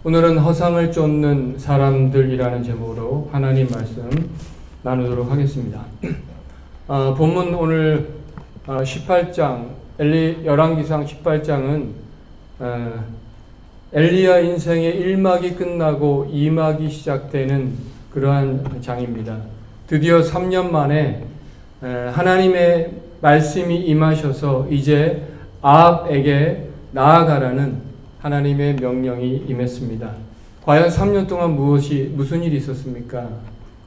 오늘은 허상을 쫓는 사람들이라는 제목으로 하나님 말씀 나누도록 하겠습니다. 본문 오늘 18장, 열왕기상 18장은 엘리야 인생의 1막이 끝나고 2막이 시작되는 그러한 장입니다. 드디어 3년 만에 하나님의 말씀이 임하셔서 이제 아합에게 나아가라는 하나님의 명령이 임했습니다. 과연 3년 동안 무슨 일이 있었습니까?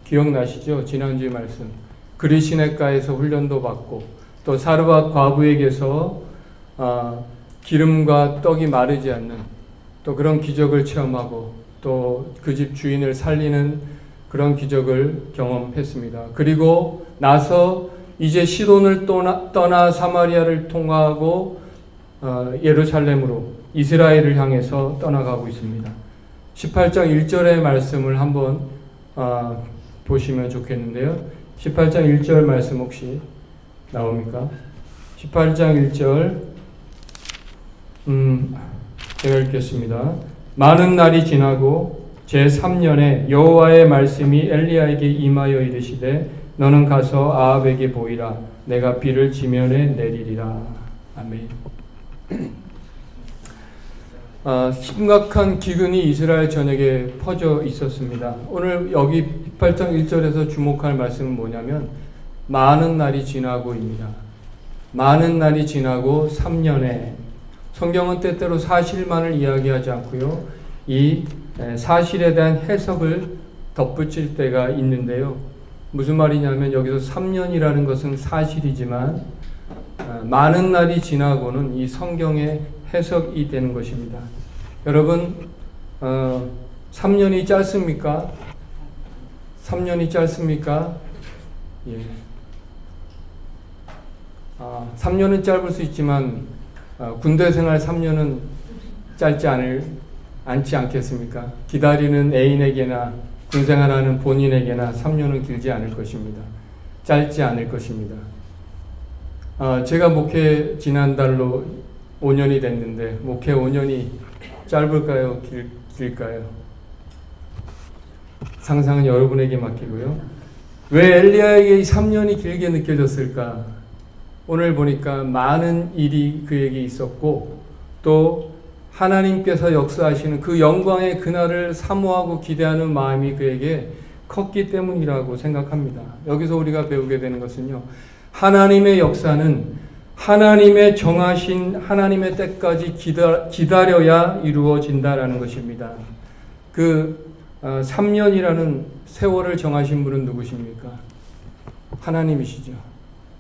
기억나시죠? 지난주의 말씀. 그리시네가에서 훈련도 받고 또 사르밧 과부에게서 기름과 떡이 마르지 않는 또 그런 기적을 체험하고 또 그 집 주인을 살리는 그런 기적을 경험했습니다. 그리고 나서 이제 시돈을 떠나 사마리아를 통과하고 예루살렘으로 이스라엘을 향해서 떠나가고 있습니다. 18장 1절의 말씀을 한번 보시면 좋겠는데요. 18장 1절 말씀 혹시 나옵니까? 18장 1절 제가 읽겠습니다. 많은 날이 지나고 제3년에 여호와의 말씀이 엘리야에게 임하여 이르시되 너는 가서 아합에게 보이라. 내가 비를 지면에 내리리라. 아멘. 심각한 기근이 이스라엘 전역에 퍼져 있었습니다. 오늘 여기 18장 1절에서 주목할 말씀은 뭐냐면 많은 날이 지나고입니다. 많은 날이 지나고 3년에 성경은 때때로 사실만을 이야기하지 않고요. 이 사실에 대한 해석을 덧붙일 때가 있는데요. 무슨 말이냐면 여기서 3년이라는 것은 사실이지만 많은 날이 지나고는 이 성경의 해석이 되는 것입니다. 여러분 3년이 짧습니까? 3년이 짧습니까? 예. 3년은 짧을 수 있지만 군대 생활 3년은 짧지 않지 않겠습니까? 기다리는 애인에게나 군생활하는 본인에게나 3년은 길지 않을 것입니다. 짧지 않을 것입니다. 제가 목회 지난달로 5년이 됐는데 목회 5년이 짧을까요? 길까요? 상상은 여러분에게 맡기고요. 왜 엘리야에게 3년이 길게 느껴졌을까? 오늘 보니까 많은 일이 그에게 있었고 또 하나님께서 역사하시는 그 영광의 그날을 사모하고 기대하는 마음이 그에게 컸기 때문이라고 생각합니다. 여기서 우리가 배우게 되는 것은요. 하나님의 역사는 하나님의 정하신 하나님의 때까지 기다려야 이루어진다라는 것입니다. 그 3년이라는 세월을 정하신 분은 누구십니까? 하나님이시죠.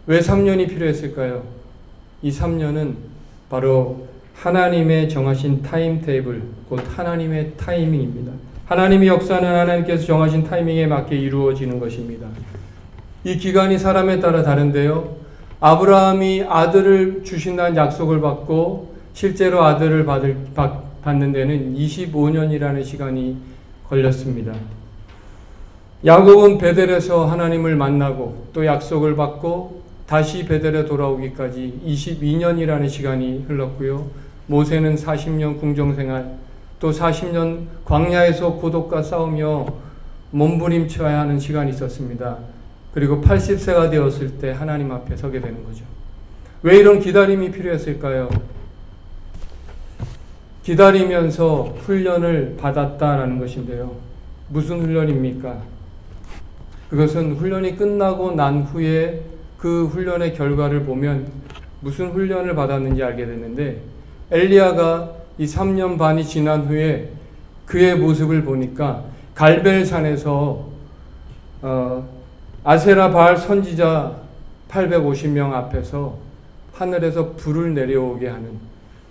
왜 3년이 필요했을까요? 이 3년은 바로 하나님의 정하신 타임테이블, 곧 하나님의 타이밍입니다. 하나님의 역사는 하나님께서 정하신 타이밍에 맞게 이루어지는 것입니다. 이 기간이 사람에 따라 다른데요. 아브라함이 아들을 주신다는 약속을 받고 실제로 아들을 받는 데는 25년이라는 시간이 걸렸습니다. 야곱은 베델에서 하나님을 만나고 또 약속을 받고 다시 베델에 돌아오기까지 22년이라는 시간이 흘렀고요. 모세는 40년 궁정생활 또 40년 광야에서 고독과 싸우며 몸부림쳐야 하는 시간이 있었습니다. 그리고 80세가 되었을 때 하나님 앞에 서게 되는 거죠. 왜 이런 기다림이 필요했을까요? 기다리면서 훈련을 받았다라는 것인데요. 무슨 훈련입니까? 그것은 훈련이 끝나고 난 후에 그 훈련의 결과를 보면 무슨 훈련을 받았는지 알게 됐는데 엘리야가 이 3년 반이 지난 후에 그의 모습을 보니까 갈멜산에서 아세라 바알 선지자 850명 앞에서 하늘에서 불을 내려오게 하는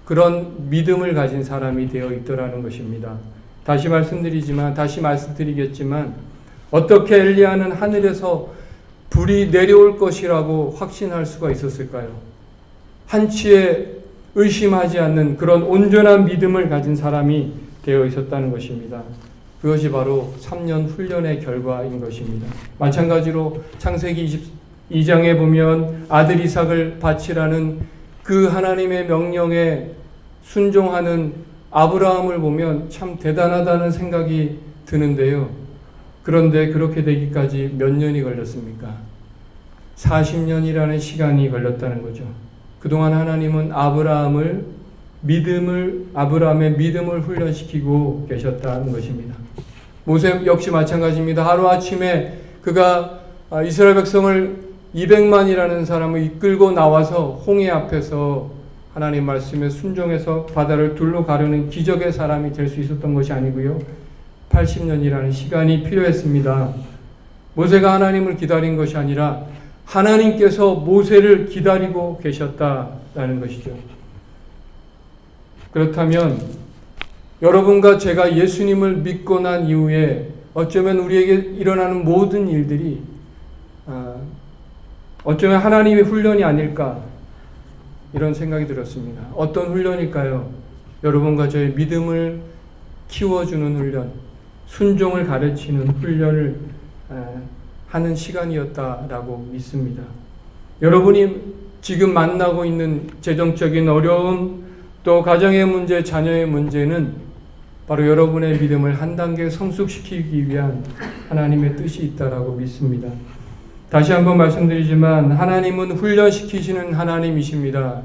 그런 믿음을 가진 사람이 되어 있더라는 것입니다. 다시 말씀드리겠지만 어떻게 엘리야는 하늘에서 불이 내려올 것이라고 확신할 수가 있었을까요? 한치의 의심하지 않는 그런 온전한 믿음을 가진 사람이 되어 있었다는 것입니다. 그것이 바로 3년 훈련의 결과인 것입니다. 마찬가지로 창세기 22장에 보면 아들 이삭을 바치라는 그 하나님의 명령에 순종하는 아브라함을 보면 참 대단하다는 생각이 드는데요. 그런데 그렇게 되기까지 몇 년이 걸렸습니까? 40년이라는 시간이 걸렸다는 거죠. 그동안 하나님은 아브라함의 믿음을 훈련시키고 계셨다는 것입니다. 모세 역시 마찬가지입니다. 하루아침에 그가 이스라엘 백성을 200만이라는 사람을 이끌고 나와서 홍해 앞에서 하나님 말씀에 순종해서 바다를 둘로 가르는 기적의 사람이 될 수 있었던 것이 아니고요. 80년이라는 시간이 필요했습니다. 모세가 하나님을 기다린 것이 아니라 하나님께서 모세를 기다리고 계셨다라는 것이죠. 그렇다면 여러분과 제가 예수님을 믿고 난 이후에 어쩌면 우리에게 일어나는 모든 일들이 어쩌면 하나님의 훈련이 아닐까 이런 생각이 들었습니다. 어떤 훈련일까요? 여러분과 저의 믿음을 키워주는 훈련, 순종을 가르치는 훈련을 하는 시간이었다라고 믿습니다. 여러분이 지금 만나고 있는 재정적인 어려움, 또 가정의 문제, 자녀의 문제는 바로 여러분의 믿음을 한 단계 성숙시키기 위한 하나님의 뜻이 있다라고 믿습니다. 다시 한번 말씀드리지만 하나님은 훈련시키시는 하나님이십니다.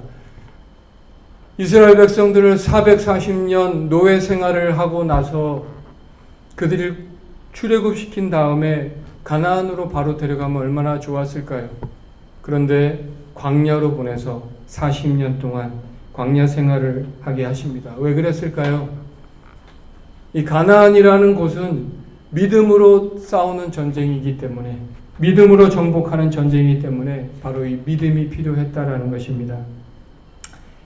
이스라엘 백성들을 440년 노예 생활을 하고 나서 그들을 출애굽시킨 다음에 가나안으로 바로 데려가면 얼마나 좋았을까요? 그런데 광야로 보내서 40년 동안 광야 생활을 하게 하십니다. 왜 그랬을까요? 이 가나안이라는 곳은 믿음으로 싸우는 전쟁이기 때문에, 믿음으로 정복하는 전쟁이기 때문에 바로 이 믿음이 필요했다라는 것입니다.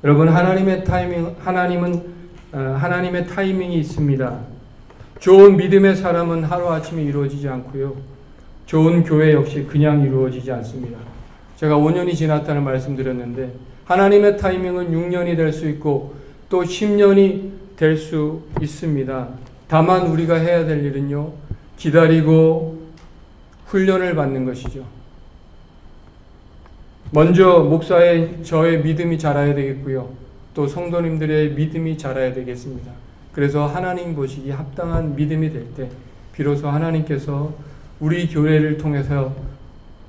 여러분, 하나님의 타이밍이 있습니다. 좋은 믿음의 사람은 하루아침에 이루어지지 않고요. 좋은 교회 역시 그냥 이루어지지 않습니다. 제가 5년이 지났다는 말씀드렸는데 하나님의 타이밍은 6년이 될 수 있고 또 10년이 될 수 있습니다. 다만 우리가 해야 될 일은요, 기다리고 훈련을 받는 것이죠. 먼저 목사의 저의 믿음이 자라야 되겠고요. 또 성도님들의 믿음이 자라야 되겠습니다. 그래서 하나님 보시기에 합당한 믿음이 될 때 비로소 하나님께서 우리 교회를 통해서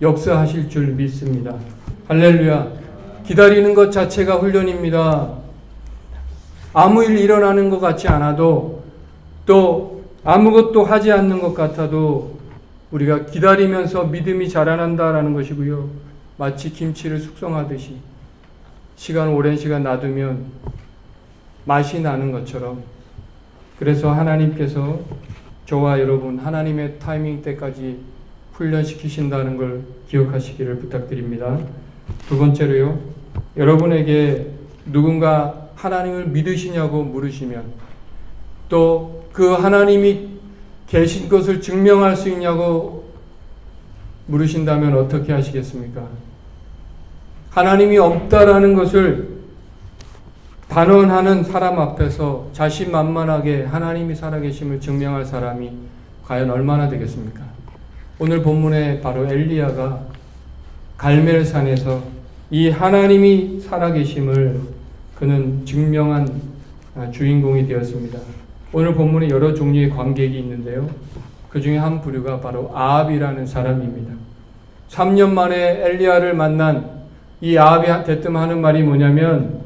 역사하실 줄 믿습니다. 할렐루야. 기다리는 것 자체가 훈련입니다. 아무 일 일어나는 것 같지 않아도 또 아무것도 하지 않는 것 같아도 우리가 기다리면서 믿음이 자라난다라는 것이고요. 마치 김치를 숙성하듯이 오랜 시간 놔두면 맛이 나는 것처럼, 그래서 하나님께서 저와 여러분 하나님의 타이밍 때까지 훈련시키신다는 걸 기억하시기를 부탁드립니다. 두 번째로요, 여러분에게 누군가 하나님을 믿으시냐고 물으시면, 또 그 하나님이 계신 것을 증명할 수 있냐고 물으신다면 어떻게 하시겠습니까? 하나님이 없다라는 것을 단언하는 사람 앞에서 자신만만하게 하나님이 살아계심을 증명할 사람이 과연 얼마나 되겠습니까? 오늘 본문에 바로 엘리야가 갈멜산에서 이 하나님이 살아계심을 그는 증명한 주인공이 되었습니다. 오늘 본문에 여러 종류의 관객이 있는데요. 그 중에 한 부류가 바로 아합이라는 사람입니다. 3년 만에 엘리야를 만난 이 아합이 대뜸 하는 말이 뭐냐면,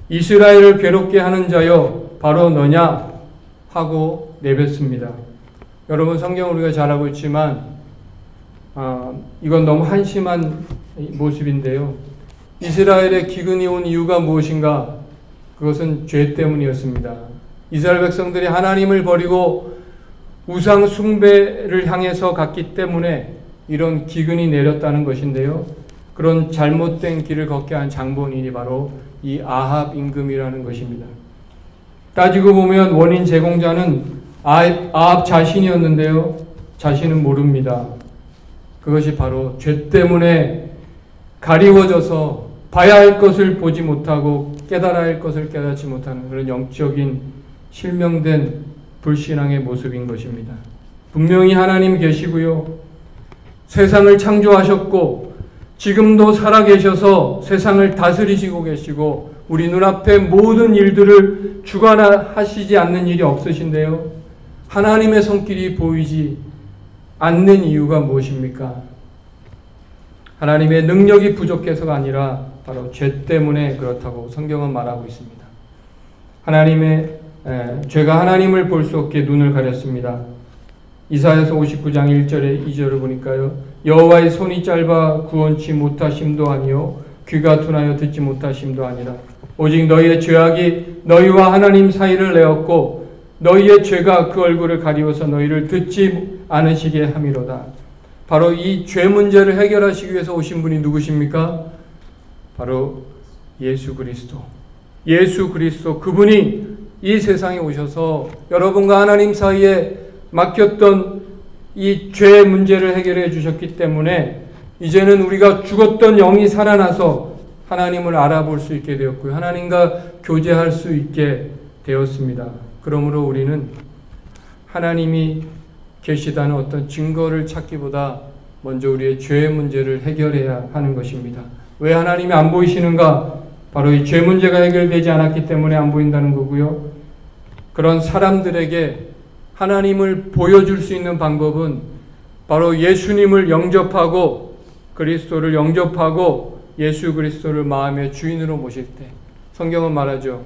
이스라엘을 괴롭게 하는 자여 바로 너냐 하고 내뱉습니다. 여러분, 성경을 우리가 잘 알고 있지만 이건 너무 한심한 모습인데요. 이스라엘의 기근이 온 이유가 무엇인가? 그것은 죄 때문이었습니다. 이스라엘 백성들이 하나님을 버리고 우상 숭배를 향해서 갔기 때문에 이런 기근이 내렸다는 것인데요. 그런 잘못된 길을 걷게 한 장본인이 바로 이 아합 임금이라는 것입니다. 따지고 보면 원인 제공자는 아합 자신이었는데요. 자신은 모릅니다. 그것이 바로 죄 때문에 가리워져서 봐야 할 것을 보지 못하고 깨달아야 할 것을 깨닫지 못하는 그런 영적인 실명된 불신앙의 모습인 것입니다. 분명히 하나님 계시고요. 세상을 창조하셨고 지금도 살아계셔서 세상을 다스리시고 계시고 우리 눈앞에 모든 일들을 주관하시지 않는 일이 없으신데요. 하나님의 손길이 보이지 않는 이유가 무엇입니까? 하나님의 능력이 부족해서가 아니라 바로 죄 때문에 그렇다고 성경은 말하고 있습니다. 죄가 하나님을 볼 수 없게 눈을 가렸습니다. 이사야서 59장 1절에 2절을 보니까요. 여호와의 손이 짧아 구원치 못하심도 아니요 귀가 둔하여 듣지 못하심도 아니라 오직 너희의 죄악이 너희와 하나님 사이를 내었고 너희의 죄가 그 얼굴을 가리워서 너희를 듣지 않으시게 함이로다. 바로 이 죄 문제를 해결하시기 위해서 오신 분이 누구십니까? 바로 예수 그리스도. 예수 그리스도 그분이 이 세상에 오셔서 여러분과 하나님 사이에 막혔던 이 죄 문제를 해결해 주셨기 때문에 이제는 우리가 죽었던 영이 살아나서 하나님을 알아볼 수 있게 되었고요. 하나님과 교제할 수 있게 되었습니다. 그러므로 우리는 하나님이 계시다는 어떤 증거를 찾기보다 먼저 우리의 죄 문제를 해결해야 하는 것입니다. 왜 하나님이 안 보이시는가? 바로 이 죄 문제가 해결되지 않았기 때문에 안 보인다는 거고요. 그런 사람들에게 하나님을 보여줄 수 있는 방법은 바로 예수님을 영접하고 그리스도를 영접하고 예수 그리스도를 마음의 주인으로 모실 때 성경은 말하죠.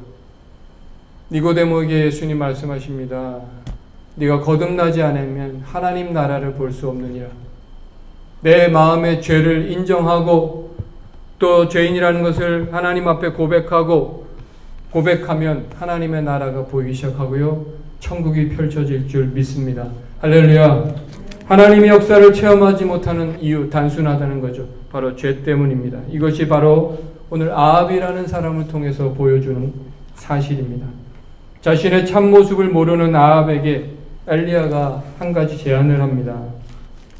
니고데모에게 예수님 말씀하십니다. 네가 거듭나지 않으면 하나님 나라를 볼 수 없느니라. 내 마음의 죄를 인정하고 또 죄인이라는 것을 하나님 앞에 고백하면 하나님의 나라가 보이기 시작하고요. 천국이 펼쳐질 줄 믿습니다. 할렐루야. 하나님의 역사를 체험하지 못하는 이유 단순하다는 거죠. 바로 죄 때문입니다. 이것이 바로 오늘 아합이라는 사람을 통해서 보여주는 사실입니다. 자신의 참모습을 모르는 아합에게 엘리야가 한 가지 제안을 합니다.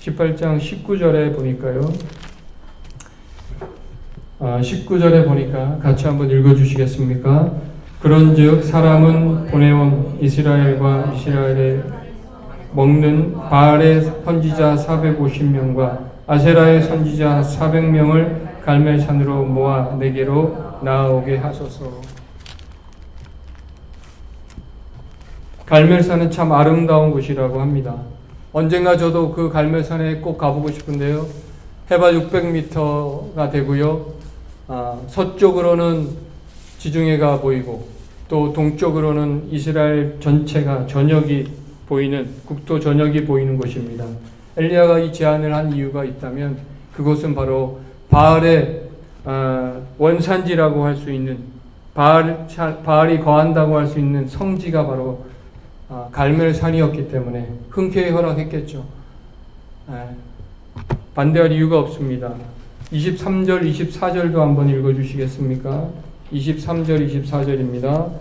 18장 19절에 보니까요. 19절에 보니까 같이 한번 읽어주시겠습니까? 그런즉 사람은 보내온 이스라엘과 이스라엘에 먹는 바알의 선지자 450명과 아세라의 선지자 400명을 갈멜산으로 모아 내게로 나아오게 하소서. 갈멜산은 참 아름다운 곳이라고 합니다. 언젠가 저도 그 갈멜산에 꼭 가보고 싶은데요. 해발 600m가 되고요. 서쪽으로는 지중해가 보이고 또 동쪽으로는 이스라엘 전체가 국토 전역이 보이는 곳입니다. 엘리야가 이 제안을 한 이유가 있다면 그곳은 바로 바알의 원산지라고 할 수 있는 바알이 거한다고 할 수 있는 성지가 바로 갈멜산이었기 때문에 흔쾌히 허락했겠죠. 반대할 이유가 없습니다. 23절, 24절도 한번 읽어주시겠습니까? 23절, 24절입니다.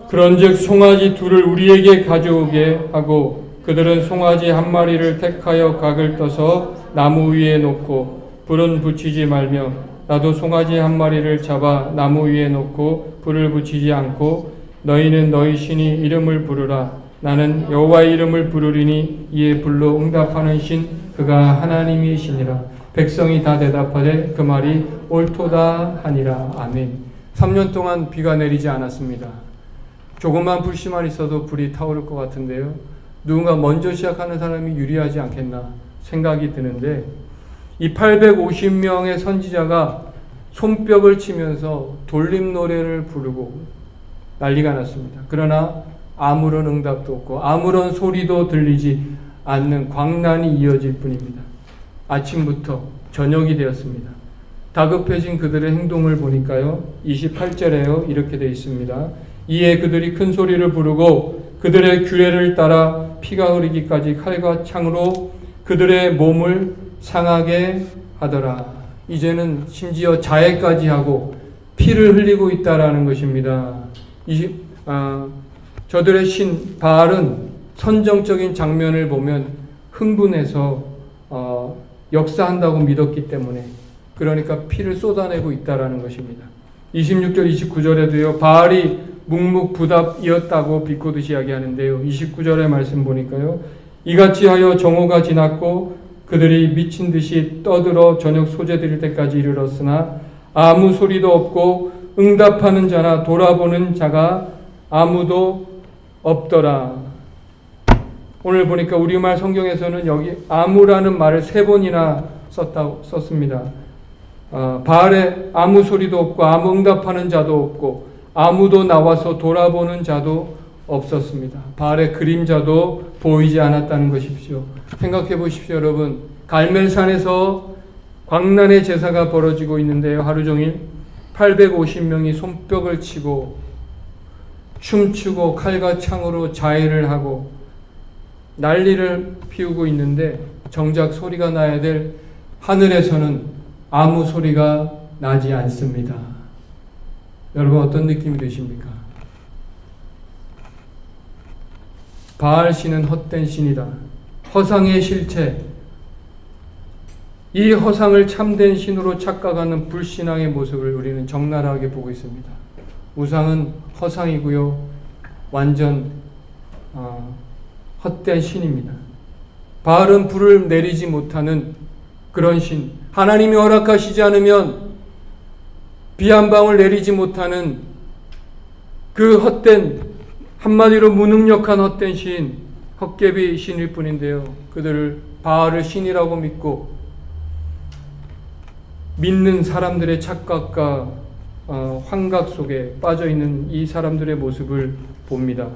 그런즉 송아지 둘을 우리에게 가져오게 하고 그들은 송아지 한 마리를 택하여 각을 떠서 나무 위에 놓고 불은 붙이지 말며 나도 송아지 한 마리를 잡아 나무 위에 놓고 불을 붙이지 않고 너희는 너희 신이 이름을 부르라. 나는 여호와의 이름을 부르리니 이에 불로 응답하는 신 그가 하나님이시니라. 백성이 다 대답하되 그 말이 옳도다 하니라. 아멘. 3년 동안 비가 내리지 않았습니다. 조금만 불씨만 있어도 불이 타오를 것 같은데요. 누군가 먼저 시작하는 사람이 유리하지 않겠나 생각이 드는데 이 850명의 선지자가 손뼉을 치면서 돌림 노래를 부르고 난리가 났습니다. 그러나 아무런 응답도 없고 아무런 소리도 들리지 않는 광란이 이어질 뿐입니다. 아침부터 저녁이 되었습니다. 다급해진 그들의 행동을 보니까요. 28절에요. 이렇게 되어 있습니다. 이에 그들이 큰 소리를 부르고 그들의 규례를 따라 피가 흐르기까지 칼과 창으로 그들의 몸을 상하게 하더라. 이제는 심지어 자해까지 하고 피를 흘리고 있다라는 것입니다. 저들의 신 바알은 선정적인 장면을 보면 흥분해서 역사한다고 믿었기 때문에 그러니까 피를 쏟아내고 있다라는 것입니다. 26절 29절에도요. 바알이 묵묵부답이었다고 비꼬듯이 이야기하는데요. 29절의 말씀 보니까요. 이같이 하여 정오가 지났고 그들이 미친 듯이 떠들어 저녁 소재 드릴 때까지 이르렀으나 아무 소리도 없고 응답하는 자나 돌아보는 자가 아무도 없더라. 오늘 보니까 우리말 성경에서는 여기 아무라는 말을 3번이나 썼습니다. 바알에 아무 소리도 없고 아무 응답하는 자도 없고 아무도 나와서 돌아보는 자도 없었습니다. 바알의 그림자도 보이지 않았다는 것이죠. 생각해 보십시오, 여러분. 갈멜산에서 광란의 제사가 벌어지고 있는데요. 하루 종일 850명이 손뼉을 치고 춤추고 칼과 창으로 자해를 하고 난리를 피우고 있는데 정작 소리가 나야 될 하늘에서는 아무 소리가 나지 않습니다. 여러분 어떤 느낌이 드십니까? 바알 신은 헛된 신이다. 허상의 실체. 이 허상을 참된 신으로 착각하는 불신앙의 모습을 우리는 적나라하게 보고 있습니다. 우상은 허상이고요. 완전 헛된 신입니다. 바알은 불을 내리지 못하는 그런 신. 하나님이 허락하시지 않으면 비 한 방울 내리지 못하는 그 헛된, 한마디로 무능력한 헛된 신, 헛개비 신일 뿐인데요. 그들을 바알을 신이라고 믿고 믿는 사람들의 착각과 환각 속에 빠져있는 이 사람들의 모습을 봅니다.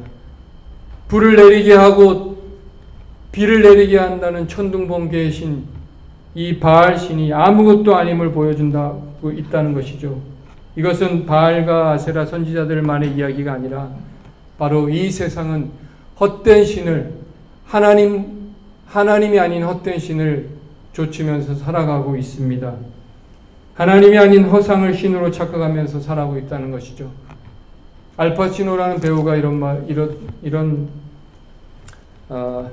불을 내리게 하고 비를 내리게 한다는 천둥번개의 신, 이 바알 신이 아무것도 아님을 보여준다고 있다는 것이죠. 이것은 바알과 아세라 선지자들만의 이야기가 아니라 바로 이 세상은 헛된 신을, 하나님이 아닌 헛된 신을 좇으면서 살아가고 있습니다. 하나님이 아닌 허상을 신으로 착각하면서 살아가고 있다는 것이죠. 알파치노라는 배우가 이런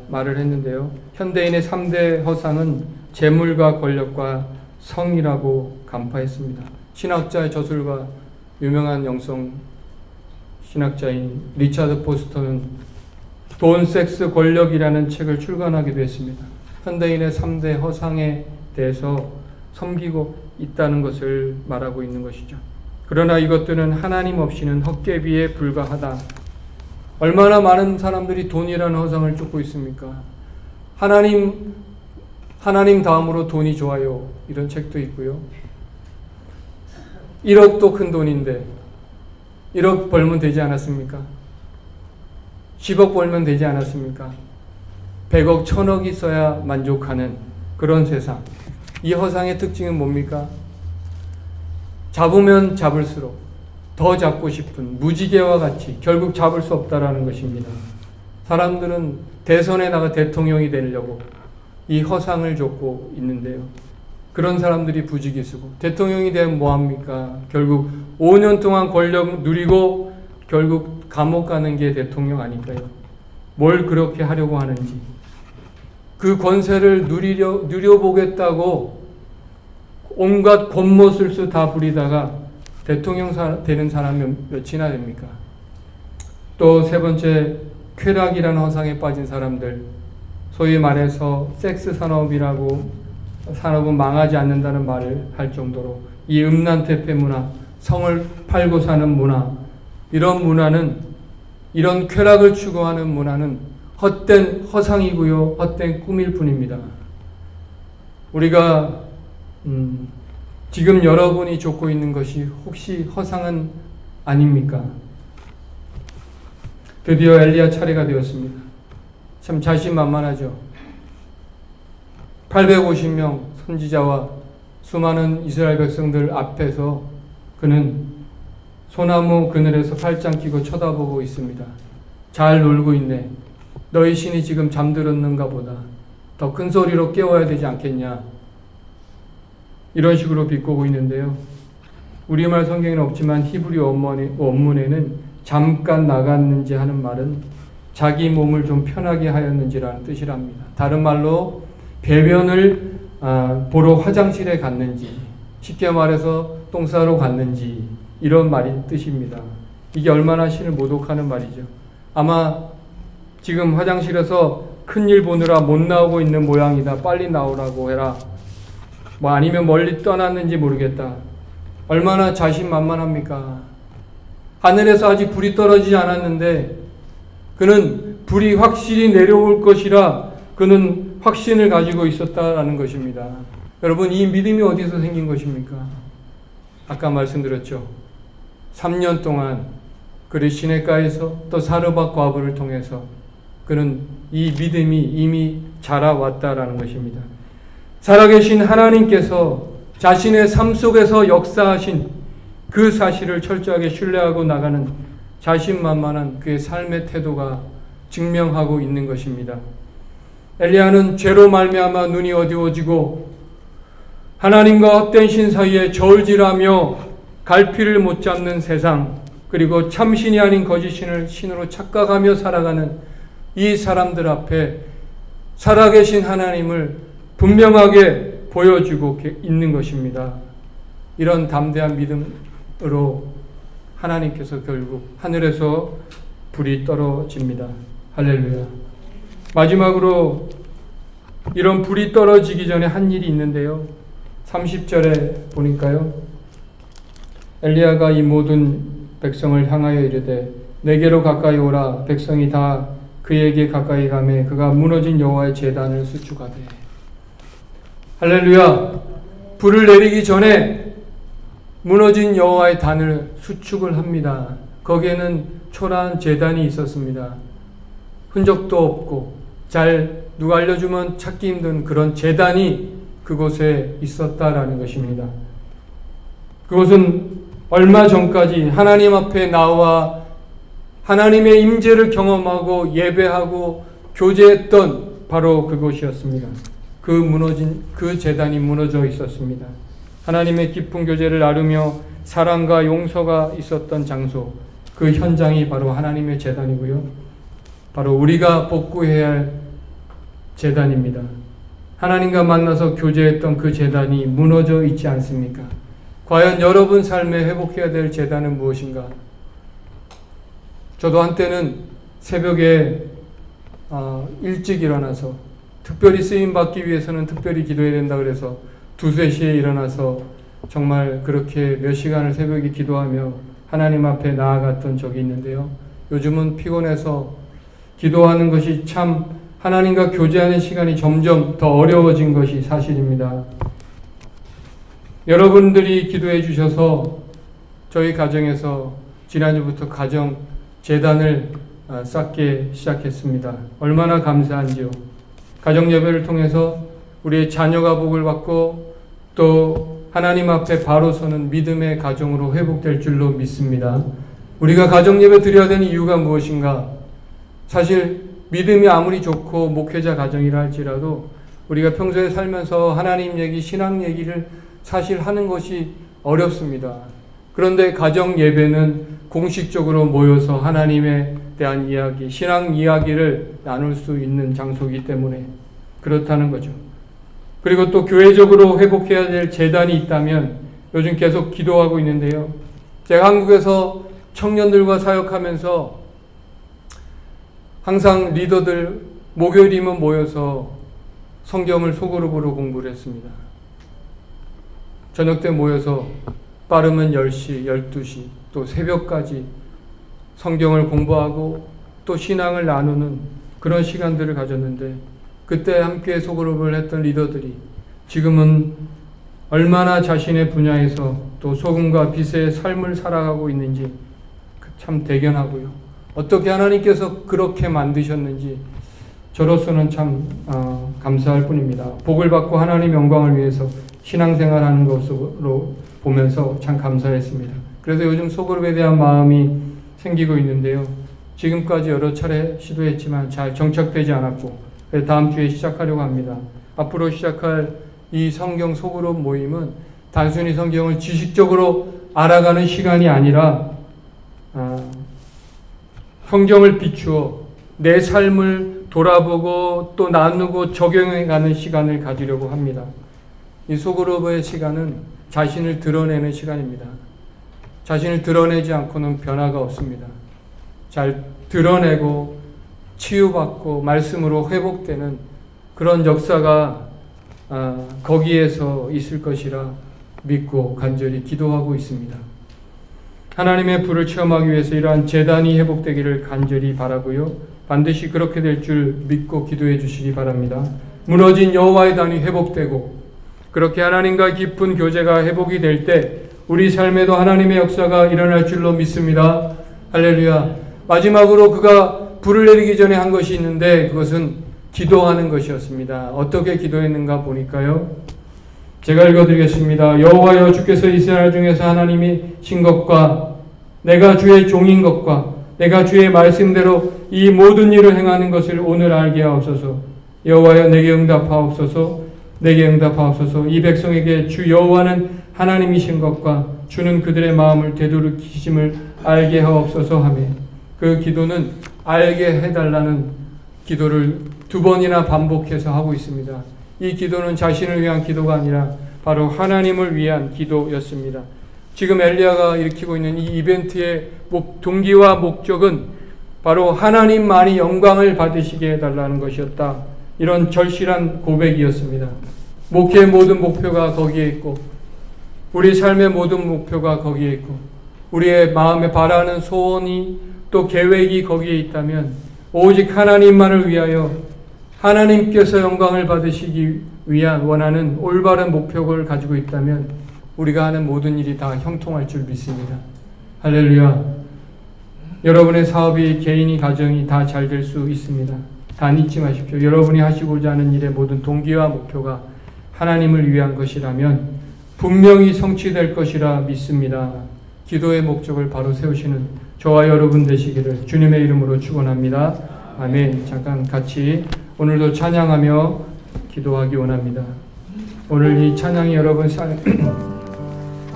말을 했는데요. 현대인의 3대 허상은 재물과 권력과 성이라고 간파했습니다. 신학자의 저술가, 유명한 영성 신학자인 리차드 포스터는 돈, 섹스, 권력이라는 책을 출간하기도 했습니다. 현대인의 3대 허상에 대해서 섬기고 있다는 것을 말하고 있는 것이죠. 그러나 이것들은 하나님 없이는 헛개비에 불과하다. 얼마나 많은 사람들이 돈이라는 허상을 쫓고 있습니까? 하나님 다음으로 돈이 좋아요. 이런 책도 있고요. 1억도 큰 돈인데 1억 벌면 되지 않았습니까? 10억 벌면 되지 않았습니까? 100억, 1000억 있어야 만족하는 그런 세상. 이 허상의 특징은 뭡니까? 잡으면 잡을수록 더 잡고 싶은 무지개와 같이 결국 잡을 수 없다라는 것입니다. 사람들은 대선에 나가 대통령이 되려고 이 허상을 쫓고 있는데요. 그런 사람들이 부지기수고 대통령이 되면 뭐합니까? 결국 5년 동안 권력 누리고 결국 감옥 가는 게 대통령 아닐까요? 뭘 그렇게 하려고 하는지. 그 권세를 누려보겠다고 온갖 권모술수 다 부리다가 대통령 되는 사람이 몇이나 됩니까? 또 세 번째, 쾌락이라는 허상에 빠진 사람들, 소위 말해서 섹스 산업은 망하지 않는다는 말을 할 정도로 이 음란태폐 문화, 성을 팔고 사는 문화, 이런 쾌락을 추구하는 문화는 헛된 허상이고요, 헛된 꿈일 뿐입니다. 우리가 지금 여러분이 쫓고 있는 것이 혹시 허상은 아닙니까? 드디어 엘리야 차례가 되었습니다. 참 자신만만하죠. 850명 선지자와 수많은 이스라엘 백성들 앞에서 그는 소나무 그늘에서 팔짱 끼고 쳐다보고 있습니다. 잘 놀고 있네. 너희 신이 지금 잠들었는가 보다. 더 큰 소리로 깨워야 되지 않겠냐. 이런 식으로 비꼬고 있는데요. 우리말 성경에는 없지만 히브리 원문에는 잠깐 나갔는지 하는 말은 자기 몸을 좀 편하게 하였는지라는 뜻이랍니다. 다른 말로 배변을 보러 화장실에 갔는지, 쉽게 말해서 똥 싸러 갔는지, 이런 말이 뜻입니다. 이게 얼마나 신을 모독하는 말이죠. 아마 지금 화장실에서 큰일 보느라 못 나오고 있는 모양이다. 빨리 나오라고 해라. 아니면 멀리 떠났는지 모르겠다. 얼마나 자신만만합니까? 하늘에서 아직 불이 떨어지지 않았는데 그는 불이 확실히 내려올 것이라 그는 확신을 가지고 있었다라는 것입니다. 여러분, 이 믿음이 어디서 생긴 것입니까? 아까 말씀드렸죠. 3년 동안 그를 시냇가에서 또 사르밧 과부를 통해서 그는 이 믿음이 이미 자라왔다라는 것입니다. 살아계신 하나님께서 자신의 삶 속에서 역사하신 그 사실을 철저하게 신뢰하고 나가는 자신만만한 그의 삶의 태도가 증명하고 있는 것입니다. 엘리야는 죄로 말미암아 눈이 어두워지고 하나님과 헛된 신 사이에 저울질하며 갈피를 못 잡는 세상, 그리고 참신이 아닌 거짓신을 신으로 착각하며 살아가는 이 사람들 앞에 살아계신 하나님을 분명하게 보여주고 있는 것입니다. 이런 담대한 믿음으로 하나님께서 결국 하늘에서 불이 떨어집니다. 할렐루야. 마지막으로 이런 불이 떨어지기 전에 한 일이 있는데요. 30절에 보니까요. 엘리야가 이 모든 백성을 향하여 이르되 내게로 가까이 오라. 백성이 다 그에게 가까이 가매 그가 무너진 여호와의 제단을 수축하되. 할렐루야. 불을 내리기 전에 무너진 여호와의 단을 수축을 합니다. 거기에는 초라한 제단이 있었습니다. 흔적도 없고 잘 누가 알려주면 찾기 힘든 그런 제단이 그곳에 있었다라는 것입니다. 그곳은 얼마 전까지 하나님 앞에 나와 하나님의 임재를 경험하고 예배하고 교제했던 바로 그곳이었습니다. 그 제단이 무너져 있었습니다. 하나님의 깊은 교제를 나누며 사랑과 용서가 있었던 장소, 그 현장이 바로 하나님의 제단이고요. 바로 우리가 복구해야 할 제단입니다. 하나님과 만나서 교제했던 그 제단이 무너져 있지 않습니까? 과연 여러분 삶에 회복해야 될 제단은 무엇인가? 저도 한때는 새벽에 일찍 일어나서 특별히 쓰임받기 위해서는 특별히 기도해야 된다 그래서 2, 3시에 일어나서 정말 그렇게 몇 시간을 새벽에 기도하며 하나님 앞에 나아갔던 적이 있는데요. 요즘은 피곤해서 기도하는 것이 참 하나님과 교제하는 시간이 점점 더 어려워진 것이 사실입니다. 여러분들이 기도해 주셔서 저희 가정에서 지난주부터 가정 재단을 쌓기 시작했습니다. 얼마나 감사한지요. 가정 예배를 통해서 우리의 자녀가 복을 받고 또 하나님 앞에 바로 서는 믿음의 가정으로 회복될 줄로 믿습니다. 우리가 가정 예배 드려야 되는 이유가 무엇인가? 사실 믿음이 아무리 좋고 목회자 가정이라 할지라도 우리가 평소에 살면서 하나님 얘기, 신앙 얘기를 사실 하는 것이 어렵습니다. 그런데 가정 예배는 공식적으로 모여서 하나님에 대한 이야기, 신앙 이야기를 나눌 수 있는 장소이기 때문에 그렇다는 거죠. 그리고 또 교회적으로 회복해야 될 재단이 있다면 요즘 계속 기도하고 있는데요. 제가 한국에서 청년들과 사역하면서 항상 리더들 목요일이면 모여서 성경을 소그룹으로 공부를 했습니다. 저녁 때 모여서 빠르면 10시, 12시, 또 새벽까지 성경을 공부하고 또 신앙을 나누는 그런 시간들을 가졌는데 그때 함께 소그룹을 했던 리더들이 지금은 얼마나 자신의 분야에서 또 소금과 빛의 삶을 살아가고 있는지 참 대견하고요. 어떻게 하나님께서 그렇게 만드셨는지 저로서는 참 감사할 뿐입니다. 복을 받고 하나님 영광을 위해서 신앙생활하는 것으로 보면서 참 감사했습니다. 그래서 요즘 소그룹에 대한 마음이 생기고 있는데요. 지금까지 여러 차례 시도했지만 잘 정착되지 않았고 다음 주에 시작하려고 합니다. 앞으로 시작할 이 성경 소그룹 모임은 단순히 성경을 지식적으로 알아가는 시간이 아니라 성경을 비추어 내 삶을 돌아보고 또 나누고 적용해가는 시간을 가지려고 합니다. 이 소그룹의 시간은 자신을 드러내는 시간입니다. 자신을 드러내지 않고는 변화가 없습니다. 잘 드러내고 치유받고 말씀으로 회복되는 그런 역사가 거기에서 있을 것이라 믿고 간절히 기도하고 있습니다. 하나님의 불을 체험하기 위해서 이러한 제단이 회복되기를 간절히 바라고요. 반드시 그렇게 될 줄 믿고 기도해 주시기 바랍니다. 무너진 여호와의 단이 회복되고 그렇게 하나님과 깊은 교제가 회복이 될 때 우리 삶에도 하나님의 역사가 일어날 줄로 믿습니다. 할렐루야. 마지막으로 그가 불을 내리기 전에 한 것이 있는데 그것은 기도하는 것이었습니다. 어떻게 기도했는가 보니까요. 제가 읽어드리겠습니다. 여호와여, 주께서 이스라엘 중에서 하나님이 신 것과 내가 주의 종인 것과 내가 주의 말씀대로 이 모든 일을 행하는 것을 오늘 알게 하옵소서. 여호와여, 내게 응답하옵소서. 내게 응답하옵소서. 이 백성에게 주 여호와는 하나님이신 것과 주는 그들의 마음을 되돌이키심을 알게 하옵소서 하며, 그 기도는 알게 해달라는 기도를 2번이나 반복해서 하고 있습니다. 이 기도는 자신을 위한 기도가 아니라 바로 하나님을 위한 기도였습니다. 지금 엘리야가 일으키고 있는 이 이벤트의 동기와 목적은 바로 하나님만이 영광을 받으시게 해달라는 것이었다. 이런 절실한 고백이었습니다. 목회의 모든 목표가 거기에 있고 우리 삶의 모든 목표가 거기에 있고 우리의 마음에 바라는 소원이 또 계획이 거기에 있다면 오직 하나님만을 위하여 하나님께서 영광을 받으시기 위한 원하는 올바른 목표를 가지고 있다면 우리가 하는 모든 일이 다 형통할 줄 믿습니다. 할렐루야. 여러분의 사업이, 개인이, 가정이 다 잘 될 수 있습니다. 단 잊지 마십시오. 여러분이 하시고자 하는 일의 모든 동기와 목표가 하나님을 위한 것이라면 분명히 성취될 것이라 믿습니다. 기도의 목적을 바로 세우시는 저와 여러분 되시기를 주님의 이름으로 축원합니다. 아멘. 잠깐 같이 오늘도 찬양하며 기도하기 원합니다. 오늘 이 찬양이 여러분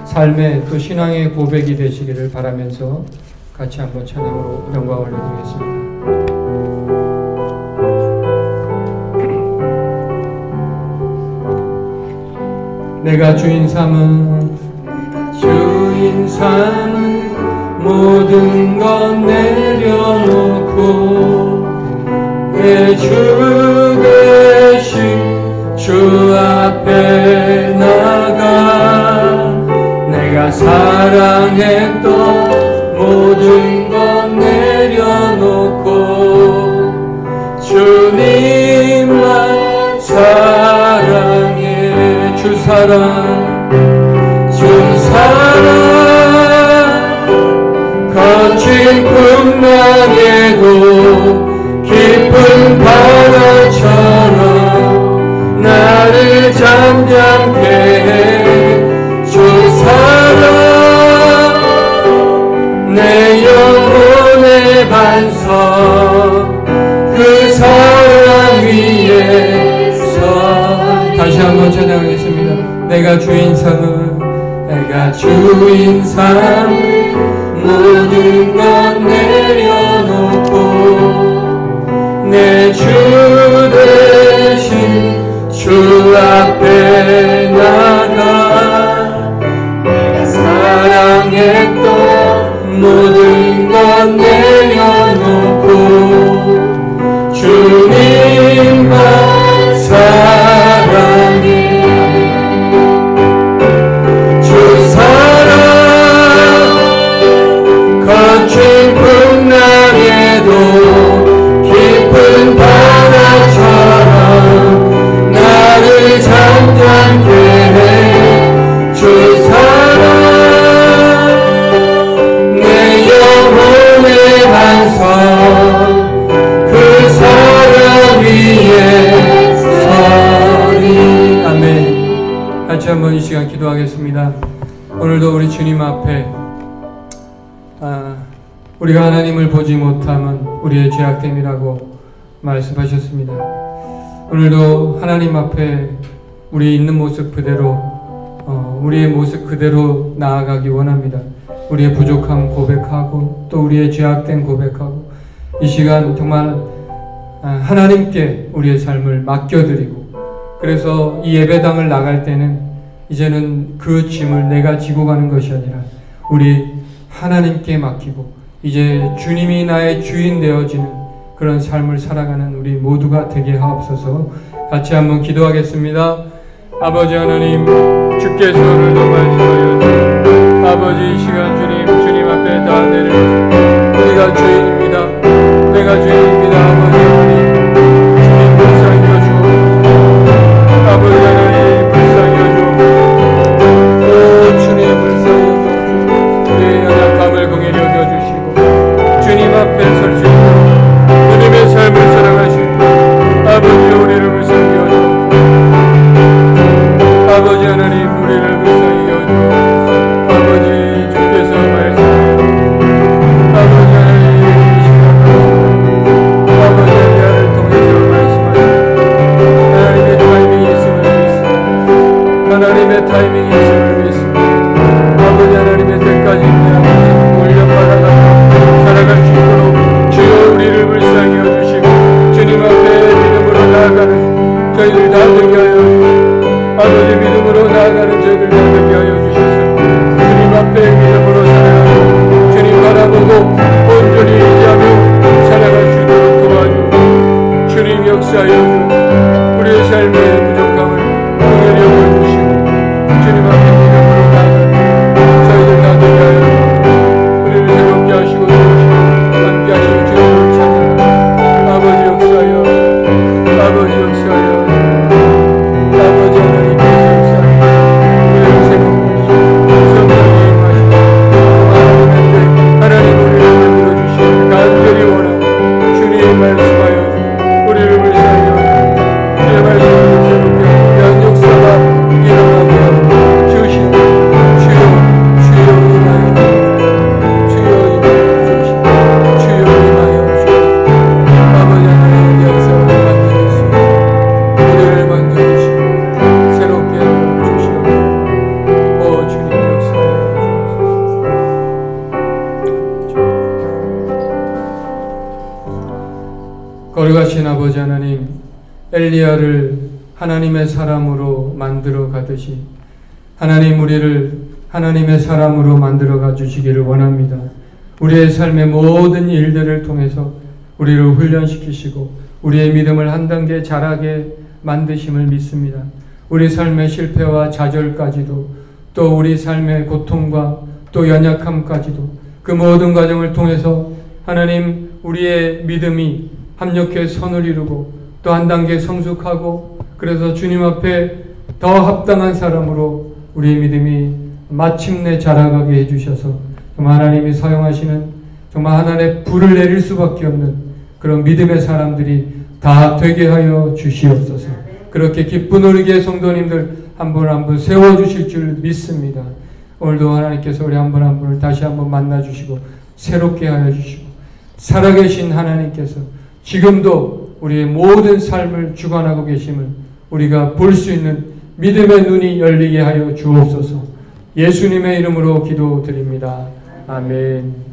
삶의 또 신앙의 고백이 되시기를 바라면서 같이 한번 찬양으로 영광 올려드리겠습니다. 내가 주인 삼은 모든 것 내려놓고 내 주 대신 주 앞에 나가 내가 사랑했던 모든 것 내려놓고 주님만 사랑해. 주 사랑, 주 사랑 거친 풍랑에도 깊은 바다처럼 나를 잠잠케 해. 주 사랑 내 영혼의 반석 그 사랑 위에서. 다시 한번 찬양하겠습니다. 내가 주인 삼은 모든 것 내려놓고 내 주 대신 주 앞에 나가 내가 사랑했던 모든 것 내려놓고 주님만 사랑해. 거친 풍랑에도 깊은 바다처럼 나를 잠잠케 해. 주 사랑 내 영혼의 반석 그 사랑 위에 서리. 아멘. 같이 한번 이 시간 기도하겠습니다. 오늘도 우리 주님 앞에 우리가 하나님을 보지 못하면 우리의 죄악됨이라고 말씀하셨습니다. 오늘도 하나님 앞에 우리 있는 모습 그대로 우리의 모습 그대로 나아가기 원합니다. 우리의 부족함 고백하고 또 우리의 죄악됨 고백하고 이 시간 정말 하나님께 우리의 삶을 맡겨드리고, 그래서 이 예배당을 나갈 때는 이제는 그 짐을 내가 지고 가는 것이 아니라 우리 하나님께 맡기고 이제 주님이 나의 주인 되어지는 그런 삶을 살아가는 우리 모두가 되게 하옵소서. 같이 한번 기도하겠습니다. 아버지 하나님, 주께서 오늘도 말씀하여 주시고 아버지 이 시간 주님 앞에 다 내려놓습니다. 우리가 죄인입니다. 내가 죄인입니다. 아버지 하나님, 주님 불쌍히 여주옵소서. 아버지 하나님 불쌍히 여주옵소서. 오 주님 불쌍히 여주옵소서. 내 연약함을 긍휼히 여겨주시고 주님 앞에 설 수 있도록 주님의 삶을 살아가시고 아버지 우리를 불쌍히 여주옵소서. 아버지 하나님 우리를 불쌍히 여주옵소서. 아버지 주께서 말씀하여 아버지 하나님 이 시간 말씀하여 아버지 엘리야를 통해서 말씀하여 하나님의 타이밍이 있음을 믿습니다. 하나님의 타이밍이 있음을 믿습니다. 아버지 하나님의 때까지 훈련받아가며 살아갈 수 있도록 주여 우리를 불쌍히 여주시고 주님 앞에 믿음으로 나아가는 저희들 다 되게 하여 주시고 아버지 믿음으로 나아가는 저희들 다 되게 하여 주셔서 주님 앞에 믿음으로 살아가고 주님 바라보고 온전히 의지하며 살아갈 수 있도록 도와주고 주님 역사하여 주시고 우리의 삶의 부족함을 긍휼히 여겨주시고 주님 앞에 믿음으로 나아가는 저희들 다 되게 하여 주시고 우리를 새롭게 하시고 도우시고 함께 하시고 주님을 찬양하고 아버지 역사하여 아버지 역사하여 아버지 하나님께서 역사하여 우리를 새롭게 하시고 성령이 임하시고 하나님의 때 하나님 우리를 만들어주시길 간절히 원하고 주님 말씀하여 우리를 불쌍히 여기고 주의 말씀을 새롭게 하고 귀한 역사가 일어나게 주시고 주여 주여 임하여 주여 임하여 주시고 주여 임하여 주시고 아버지 하나님 역사를 만들어주시고 우리를 만들어주시고 새롭게 하여 주시옵소서. 오 주님 역사하여 주옵소서. 거룩하신 아버지 하나님, 엘리야를 하나님의 사람으로 만들어 가듯이 하나님 우리를 하나님의 사람으로 만들어 가 주시기를 원합니다. 우리의 삶의 모든 일들을 통해서 우리를 훈련시키시고 우리의 믿음을 한 단계 자라게 만드심을 믿습니다. 우리 삶의 실패와 좌절까지도 또 우리 삶의 고통과 또 연약함까지도 그 모든 과정을 통해서 하나님 우리의 믿음이 합력해 선을 이루고 또 한 단계 성숙하고 그래서 주님 앞에 더 합당한 사람으로 우리의 믿음이 마침내 자라가게 해주셔서 정말 하나님이 사용하시는 정말 하나님의 불을 내릴 수밖에 없는 그런 믿음의 사람들이 다 되게 하여 주시옵소서. 그렇게 기쁜 우리의 성도님들 한 분 한 분 세워주실 줄 믿습니다. 오늘도 하나님께서 우리 한 분 한 분을 다시 한번 만나주시고 새롭게 하여 주시고 살아계신 하나님께서 지금도 우리의 모든 삶을 주관하고 계심을 우리가 볼 수 있는 믿음의 눈이 열리게 하여 주옵소서. 예수님의 이름으로 기도드립니다. 아멘.